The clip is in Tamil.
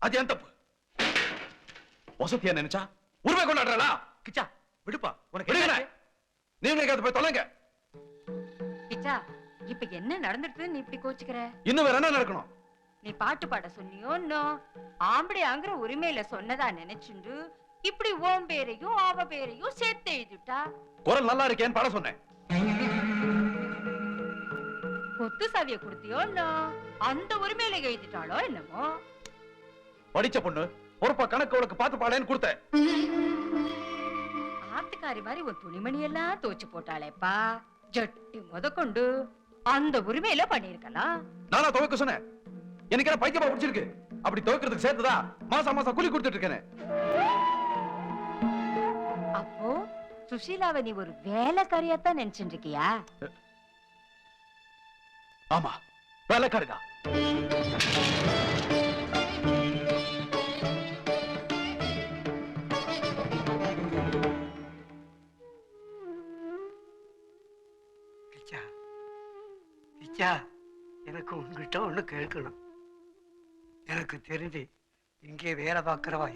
அது என் தப்பு. வசதியா நினைச்சா உரிமை கொண்டாடுறா. கிச்சா விடுப்பா, உனக்கு விடுங்க. நீங்க போய் தொலைங்க. கிச்சா, இப்ப என்ன நடந்துட்டு நீ இப்படி கோச்சுக்கிற? இன்னும் வேற என்ன நடக்கணும்? நீ பாட்டு பாட சொன்னியோ ஆம்படி ஆங்கிற உரிமையில சொன்னதா நினைச்சுண்டு இப்படி ஓம் பேரையும் அவ பேரையும் சேர்த்து எழுதிட்டா. குரல் நல்லா இருக்கேன்னு பாட சொன்னேன். கொத்து சாவிய கொடுத்தியோ அந்த உரிமையில எழுதிட்டாளோ என்னமோ. படிச்ச பொண்ணு பொறுப்பா கணக்கு உனக்கு பார்த்து பாடேன்னு கொடுத்தேன். ஆத்துக்காரி மாதிரி ஒரு துணிமணி எல்லாம் தோச்சு போட்டாளேப்பா. ஜட்டி முதற்கொண்டு அந்த உரிமையில பண்ணிருக்கலாம். நானா துவைக்க சொன்னேன்? எனக்கு என்ன பைத்தியமா பிடிச்சிருக்கு? அப்படி துவைக்கிறதுக்கு சேர்த்துதா மாசம் மாசம் கூலி கொடுத்துட்டு இருக்கேன். அப்போ சுஷீலாவை நீ ஒரு வேலைக்காரியாத்தான் நினைச்சுட்டு இருக்கியா? ஆமா, வேலைக்காரிதான். எனக்கு உங்ககிட்ட ஒண்ணு கேட்கணும். எனக்கு தெரிஞ்சு இங்கே வேலை பார்க்கிறவா